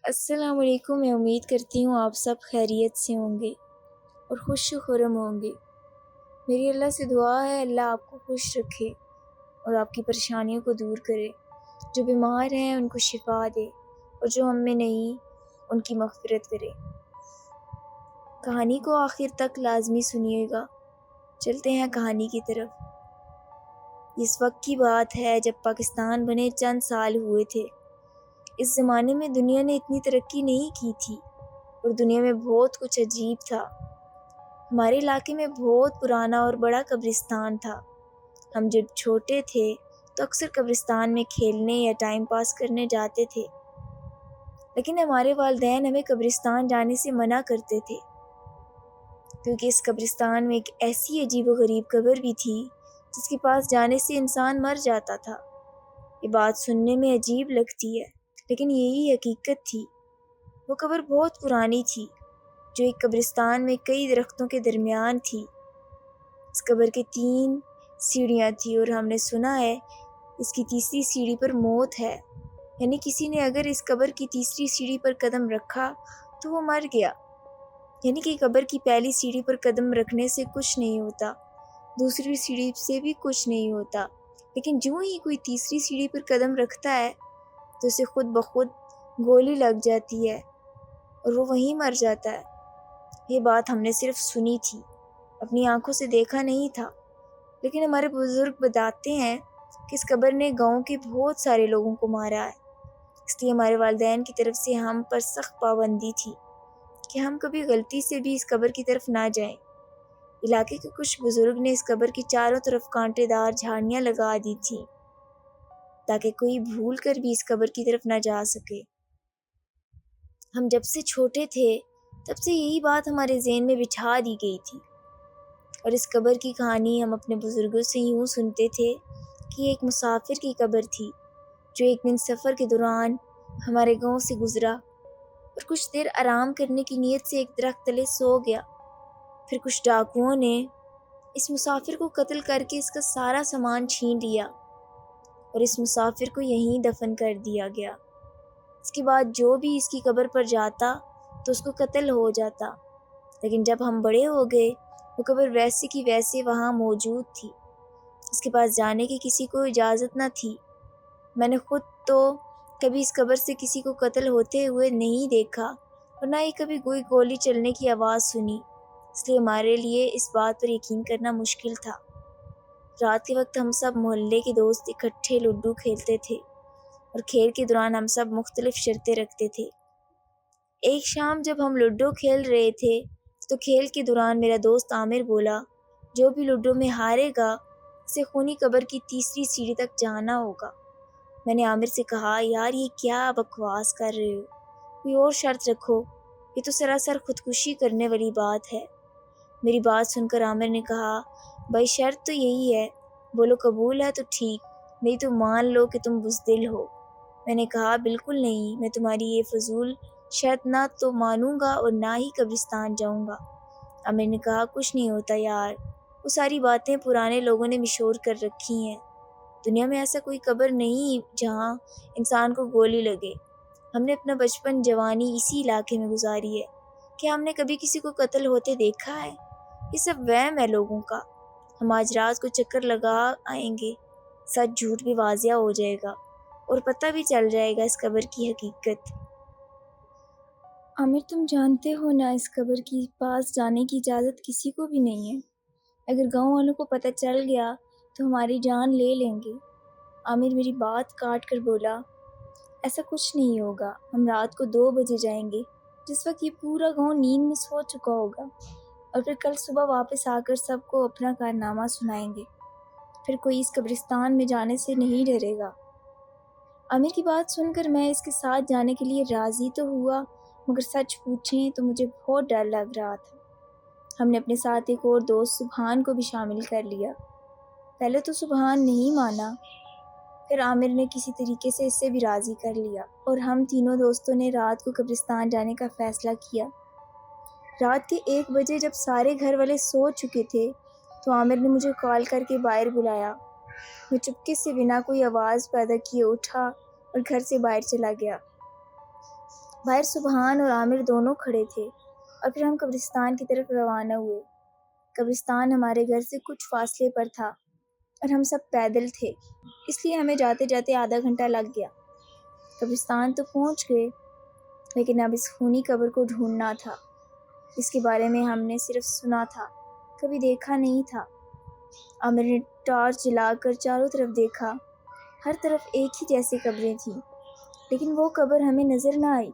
السلام علیکم۔ میں امید کرتی ہوں آپ سب خیریت سے ہوں گے اور خوش و خرم ہوں گے۔ میری اللہ سے دعا ہے اللہ آپ کو خوش رکھے اور آپ کی پریشانیوں کو دور کرے۔ جو بیمار ہیں ان کو شفا دے اور جو ہم میں نہیں ان کی مغفرت کرے۔ کہانی کو آخر تک لازمی سنیے گا۔ چلتے ہیں کہانی کی طرف۔ اس وقت کی بات ہے جب پاکستان بنے چند سال ہوئے تھے۔ اس زمانے میں دنیا نے اتنی ترقی نہیں کی تھی اور دنیا میں بہت کچھ عجیب تھا۔ ہمارے علاقے میں بہت پرانا اور بڑا قبرستان تھا۔ ہم جب چھوٹے تھے تو اکثر قبرستان میں کھیلنے یا ٹائم پاس کرنے جاتے تھے، لیکن ہمارے والدین ہمیں قبرستان جانے سے منع کرتے تھے کیونکہ اس قبرستان میں ایک ایسی عجیب و غریب قبر بھی تھی جس کے پاس جانے سے انسان مر جاتا تھا۔ یہ بات سننے میں عجیب لگتی ہے لیکن یہی حقیقت تھی۔ وہ قبر بہت پرانی تھی جو ایک قبرستان میں کئی درختوں کے درمیان تھی۔ اس قبر کے 3 سیڑھیاں تھیں اور ہم نے سنا ہے اس کی تیسری سیڑھی پر موت ہے، یعنی کسی نے اگر اس قبر کی تیسری سیڑھی پر قدم رکھا تو وہ مر گیا۔ یعنی کہ قبر کی پہلی سیڑھی پر قدم رکھنے سے کچھ نہیں ہوتا، دوسری سیڑھی سے بھی کچھ نہیں ہوتا، لیکن جو ہی کوئی تیسری سیڑھی پر قدم رکھتا ہے تو اسے خود بخود گولی لگ جاتی ہے اور وہ وہیں مر جاتا ہے۔ یہ بات ہم نے صرف سنی تھی، اپنی آنکھوں سے دیکھا نہیں تھا، لیکن ہمارے بزرگ بتاتے ہیں کہ اس قبر نے گاؤں کے بہت سارے لوگوں کو مارا ہے۔ اس لیے ہمارے والدین کی طرف سے ہم پر سخت پابندی تھی کہ ہم کبھی غلطی سے بھی اس قبر کی طرف نہ جائیں۔ علاقے کے کچھ بزرگ نے اس قبر کی چاروں طرف کانٹے دار جھاڑیاں لگا دی تھیں تاکہ کوئی بھول کر بھی اس قبر کی طرف نہ جا سکے۔ ہم جب سے چھوٹے تھے تب سے یہی بات ہمارے ذہن میں بٹھا دی گئی تھی، اور اس قبر کی کہانی ہم اپنے بزرگوں سے یوں سنتے تھے کہ یہ ایک مسافر کی قبر تھی جو ایک دن سفر کے دوران ہمارے گاؤں سے گزرا اور کچھ دیر آرام کرنے کی نیت سے ایک درخت تلے سو گیا۔ پھر کچھ ڈاکوؤں نے اس مسافر کو قتل کر کے اس کا سارا سامان چھین لیا اور اس مسافر کو یہیں دفن کر دیا گیا۔ اس کے بعد جو بھی اس کی قبر پر جاتا تو اس کو قتل ہو جاتا، لیکن جب ہم بڑے ہو گئے وہ قبر ویسے کی ویسے وہاں موجود تھی۔ اس کے پاس جانے کی کسی کو اجازت نہ تھی۔ میں نے خود تو کبھی اس قبر سے کسی کو قتل ہوتے ہوئے نہیں دیکھا اور نہ ہی کبھی کوئی گولی چلنے کی آواز سنی، اس لیے ہمارے لیے اس بات پر یقین کرنا مشکل تھا۔ رات کے وقت ہم سب محلے کے دوست اکٹھے لوڈو کھیلتے تھے اور کھیل کے دوران ہم سب مختلف شرطیں رکھتے تھے۔ ایک شام جب ہم لوڈو کھیل رہے تھے تو کھیل کے دوران میرا دوست عامر بولا، جو بھی لوڈو میں ہارے گا اسے خونی قبر کی تیسری سیڑھی تک جانا ہوگا۔ میں نے عامر سے کہا، یار یہ کیا بکواس کر رہے ہو، کوئی اور شرط رکھو، یہ تو سراسر خودکشی کرنے والی بات ہے۔ میری بات سن کر عامر نے کہا، بھائی شرط تو یہی ہے، بولو قبول ہے تو ٹھیک، نہیں تو مان لو کہ تم بزدل ہو۔ میں نے کہا، بالکل نہیں، میں تمہاری یہ فضول شرط نہ تو مانوں گا اور نہ ہی قبرستان جاؤں گا۔ عامر نے کہا، کچھ نہیں ہوتا یار، وہ ساری باتیں پرانے لوگوں نے مشہور کر رکھی ہیں، دنیا میں ایسا کوئی قبر نہیں جہاں انسان کو گولی لگے۔ ہم نے اپنا بچپن جوانی اسی علاقے میں گزاری ہے، کیا ہم نے کبھی کسی کو قتل ہوتے دیکھا ہے؟ یہ سب وہم ہے لوگوں کا۔ ہم آج رات کو چکر لگا آئیں گے، سچ جھوٹ بھی واضح ہو جائے گا اور پتہ بھی چل جائے گا اس قبر کی حقیقت۔ عامر تم جانتے ہو نا اس قبر کے پاس جانے کی اجازت کسی کو بھی نہیں ہے، اگر گاؤں والوں کو پتہ چل گیا تو ہماری جان لے لیں گے۔ عامر میری بات کاٹ کر بولا، ایسا کچھ نہیں ہوگا، ہم رات کو 2 بجے جائیں گے جس وقت یہ پورا گاؤں نیند میں سو چکا ہوگا، اور پھر کل صبح واپس آ کر سب کو اپنا کارنامہ سنائیں گے، پھر کوئی اس قبرستان میں جانے سے نہیں ڈرے گا۔ عامر کی بات سن کر میں اس کے ساتھ جانے کے لیے راضی تو ہوا، مگر سچ پوچھیں تو مجھے بہت ڈر لگ رہا تھا۔ ہم نے اپنے ساتھ ایک اور دوست سبحان کو بھی شامل کر لیا۔ پہلے تو سبحان نہیں مانا، پھر عامر نے کسی طریقے سے اسے بھی راضی کر لیا اور ہم تینوں دوستوں نے رات کو قبرستان جانے کا فیصلہ کیا۔ رات کے 1 بجے جب سارے گھر والے سو چکے تھے تو عامر نے مجھے کال کر کے باہر بلایا۔ میں چپکے سے بنا کوئی آواز پیدا کیے اٹھا اور گھر سے باہر چلا گیا۔ باہر سبحان اور عامر دونوں کھڑے تھے اور پھر ہم قبرستان کی طرف روانہ ہوئے۔ قبرستان ہمارے گھر سے کچھ فاصلے پر تھا اور ہم سب پیدل تھے، اس لیے ہمیں جاتے جاتے آدھا گھنٹہ لگ گیا۔ قبرستان تو پہنچ گئے، لیکن اب اس خونی قبر کو ڈھونڈنا تھا۔ اس کے بارے میں ہم نے صرف سنا تھا، کبھی دیکھا نہیں تھا۔ عامر نے ٹارچ جلا کر چاروں طرف دیکھا، ہر طرف ایک ہی جیسی قبریں تھیں، لیکن وہ قبر ہمیں نظر نہ آئی۔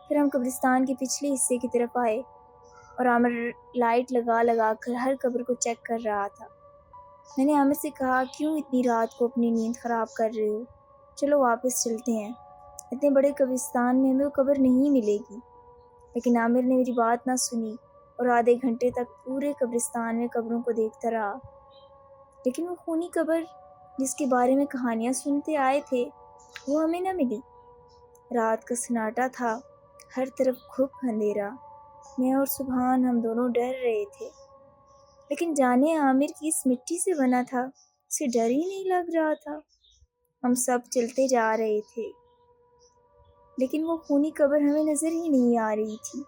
پھر ہم قبرستان کے پچھلے حصے کی طرف آئے اور عامر لائٹ لگا لگا کر ہر قبر کو چیک کر رہا تھا۔ میں نے عامر سے کہا، کیوں اتنی رات کو اپنی نیند خراب کر رہے ہو؟ چلو واپس چلتے ہیں، اتنے بڑے قبرستان میں ہمیں وہ قبر نہیں ملے گی۔ لیکن عامر نے میری بات نہ سنی اور آدھے گھنٹے تک پورے قبرستان میں قبروں کو دیکھتا رہا، لیکن وہ خونی قبر جس کے بارے میں کہانیاں سنتے آئے تھے وہ ہمیں نہ ملی۔ رات کا سناٹا تھا، ہر طرف گھپ اندھیرا۔ میں اور سبحان ہم دونوں ڈر رہے تھے، لیکن جانے عامر کی اس مٹی سے بنا تھا، اسے ڈر ہی نہیں لگ رہا تھا۔ ہم سب چلتے جا رہے تھے، لیکن وہ خونی قبر ہمیں نظر ہی نہیں آ رہی تھی۔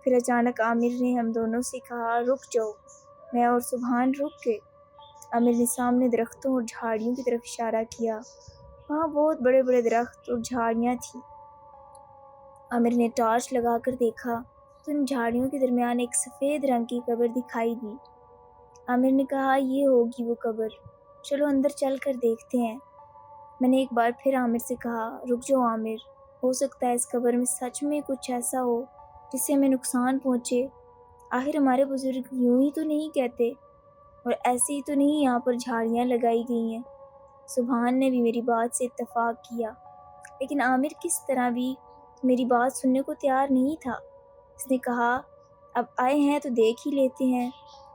پھر اچانک عامر نے ہم دونوں سے کہا، رک جاؤ۔ میں اور سبحان رک گئے۔ عامر نے سامنے درختوں اور جھاڑیوں کی طرف اشارہ کیا، وہاں بہت بڑے بڑے درخت اور جھاڑیاں تھیں۔ عامر نے ٹارچ لگا کر دیکھا تو ان جھاڑیوں کے درمیان ایک سفید رنگ کی قبر دکھائی دی۔ عامر نے کہا، یہ ہوگی وہ قبر، چلو اندر چل کر دیکھتے ہیں۔ میں نے ایک بار پھر عامر سے کہا، رک جاؤ عامر، ہو سکتا ہے اس قبر میں سچ میں کچھ ایسا ہو جس سے ہمیں نقصان پہنچے۔ آخر ہمارے بزرگ یوں ہی تو نہیں کہتے، اور ایسے ہی تو نہیں یہاں پر جھاڑیاں لگائی گئی ہیں۔ سبحان نے بھی میری بات سے اتفاق کیا، لیکن عامر کس طرح بھی میری بات سننے کو تیار نہیں تھا۔ اس نے کہا، اب آئے ہیں تو دیکھ ہی لیتے ہیں۔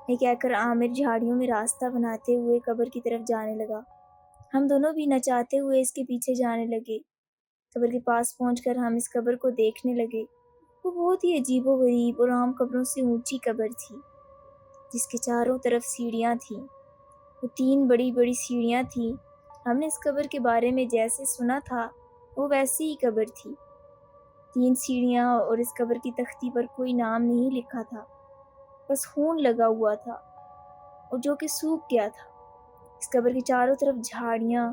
یہ کہہ کر عامر جھاڑیوں میں راستہ بناتے ہوئے قبر کی طرف جانے لگا۔ ہم دونوں بھی نہ چاہتے ہوئے اس کے پیچھے جانے لگے۔ قبر کے پاس پہنچ کر ہم اس قبر کو دیکھنے لگے۔ وہ بہت ہی عجیب و غریب اور عام قبروں سے اونچی قبر تھی، جس کے چاروں طرف سیڑھیاں تھیں۔ وہ 3 بڑی بڑی سیڑھیاں تھیں۔ ہم نے اس قبر کے بارے میں جیسے سنا تھا وہ ویسی ہی قبر تھی۔ 3 سیڑھیاں اور اس قبر کی تختی پر کوئی نام نہیں لکھا تھا، بس خون لگا ہوا تھا اور جو کہ سوکھ گیا تھا۔ اس قبر کے چاروں طرف جھاڑیاں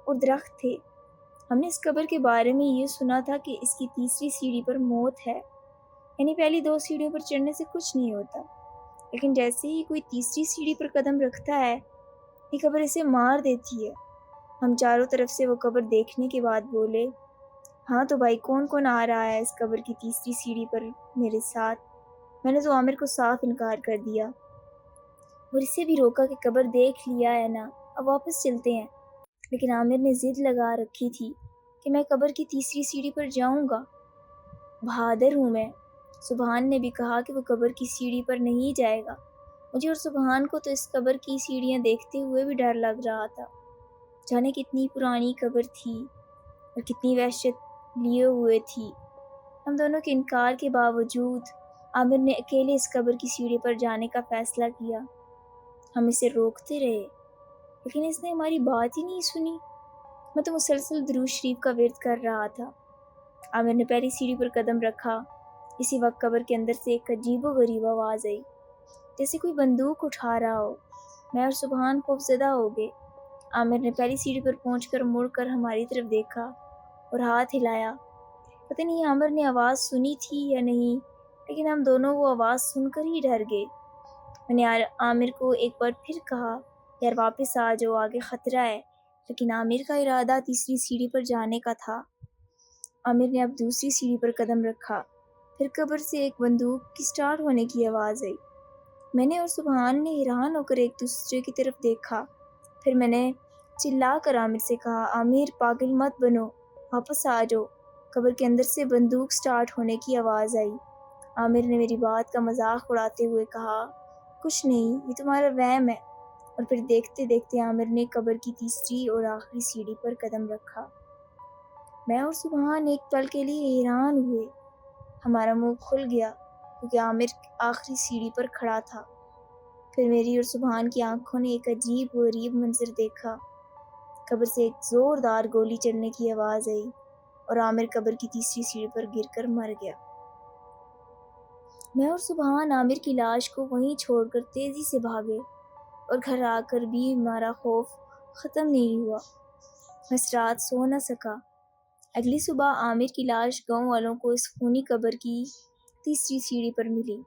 اور درخت تھے۔ ہم نے اس قبر کے بارے میں یہ سنا تھا کہ اس کی تیسری سیڑھی پر موت ہے، یعنی پہلی 2 سیڑھیوں پر چڑھنے سے کچھ نہیں ہوتا، لیکن جیسے ہی کوئی تیسری سیڑھی پر قدم رکھتا ہے یہ قبر اسے مار دیتی ہے۔ ہم چاروں طرف سے وہ قبر دیکھنے کے بعد بولے، ہاں تو بھائی کون کون آ رہا ہے اس قبر کی تیسری سیڑھی پر میرے ساتھ؟ میں نے تو عامر کو صاف انکار کر دیا اور اسے بھی روکا کہ قبر دیکھ لیا ہے نا، اب واپس چلتے ہیں، لیکن عامر نے ضد لگا رکھی تھی کہ میں قبر کی تیسری سیڑھی پر جاؤں گا، بہادر ہوں میں۔ سبحان نے بھی کہا کہ وہ قبر کی سیڑھی پر نہیں جائے گا۔ مجھے اور سبحان کو تو اس قبر کی سیڑھیاں دیکھتے ہوئے بھی ڈر لگ رہا تھا، جانے کتنی پرانی قبر تھی اور کتنی وحشت لیے ہوئے تھی۔ ہم دونوں کے انکار کے باوجود عامر نے اکیلے اس قبر کی سیڑھی پر جانے کا فیصلہ کیا۔ ہم اسے روکتے رہے، لیکن اس نے ہماری بات ہی نہیں سنی۔ میں تو مسلسل درود شریف کا ورد کر رہا تھا۔ عامر نے پہلی سیڑھی پر قدم رکھا، اسی وقت قبر کے اندر سے ایک عجیب و غریب آواز آئی، جیسے کوئی بندوق اٹھا رہا ہو۔ میں اور سبحان خوف زدہ ہو گئے۔ عامر نے پہلی سیڑھی پر پہنچ کر مڑ کر ہماری طرف دیکھا اور ہاتھ ہلایا۔ پتہ نہیں عامر نے آواز سنی تھی یا نہیں، لیکن ہم دونوں وہ آواز سن کر ہی ڈر گئے۔ میں نے عامر کو ایک بار پھر کہا، یار واپس آ جاؤ، آگے خطرہ ہے، لیکن عامر کا ارادہ تیسری سیڑھی پر جانے کا تھا۔ عامر نے اب دوسری سیڑھی پر قدم رکھا، پھر قبر سے ایک بندوق کی سٹارٹ ہونے کی آواز آئی۔ میں نے اور سبحان نے حیران ہو کر ایک دوسرے کی طرف دیکھا۔ پھر میں نے چلا کر عامر سے کہا، عامر پاگل مت بنو، واپس آ جاؤ۔ قبر کے اندر سے بندوق سٹارٹ ہونے کی آواز آئی۔ عامر نے میری بات کا مذاق اڑاتے ہوئے کہا، کچھ نہیں، یہ تمہارا وہم ہے، اور پھر دیکھتے دیکھتے عامر نے قبر کی تیسری اور آخری سیڑھی پر قدم رکھا۔ میں اور سبحان ایک پل کے لیے حیران ہوئے۔ ہمارا منہ کھل گیا کیونکہ عامر آخری سیڑھی پر کھڑا تھا۔ پھر میری اور سبحان کی آنکھوں نے ایک عجیب و غریب منظر دیکھا۔ قبر سے ایک زوردار گولی چلنے کی آواز آئی اور عامر قبر کی تیسری سیڑھی پر گر کر مر گیا۔ میں اور سبحان عامر کی لاش کو وہیں چھوڑ کر تیزی سے بھاگے اور گھر آ کر بھی ہمارا خوف ختم نہیں ہوا۔ میں اس رات سو نہ سکا۔ اگلی صبح عامر کی لاش گاؤں والوں کو اس خونی قبر کی تیسری سیڑھی پر ملی۔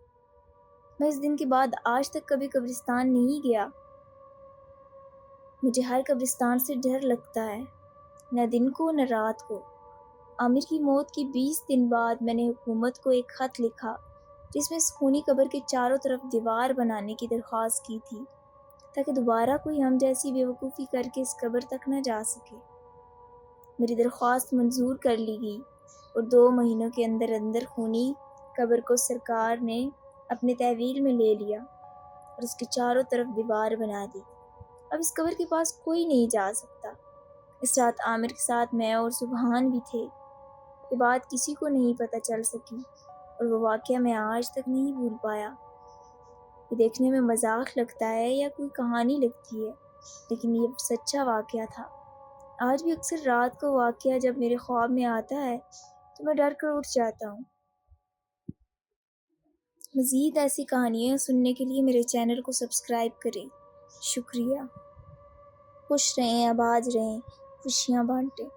میں اس دن کے بعد آج تک کبھی قبرستان نہیں گیا۔ مجھے ہر قبرستان سے ڈر لگتا ہے، نہ دن کو نہ رات کو۔ عامر کی موت کے 20 دن بعد میں نے حکومت کو ایک خط لکھا جس میں اس خونی قبر کے چاروں طرف دیوار بنانے کی درخواست کی تھی تاکہ دوبارہ کوئی ہم جیسی بیوقوفی کر کے اس قبر تک نہ جا سکے۔ میری درخواست منظور کر لی گئی اور 2 مہینوں کے اندر اندر خونی قبر کو سرکار نے اپنے تحویل میں لے لیا اور اس کے چاروں طرف دیوار بنا دی۔ اب اس قبر کے پاس کوئی نہیں جا سکتا۔ اس رات عامر کے ساتھ میں اور سبحان بھی تھے۔ یہ بات کسی کو نہیں پتہ چل سکی اور وہ واقعہ میں آج تک نہیں بھول پایا۔ یہ دیکھنے میں مذاق لگتا ہے یا کوئی کہانی لگتی ہے، لیکن یہ سچا واقعہ تھا۔ آج بھی اکثر رات کو واقعہ جب میرے خواب میں آتا ہے تو میں ڈر کر اٹھ جاتا ہوں۔ مزید ایسی کہانیاں سننے کے لیے میرے چینل کو سبسکرائب کریں۔ شکریہ۔ خوش رہیں، آباد رہیں، خوشیاں بانٹیں۔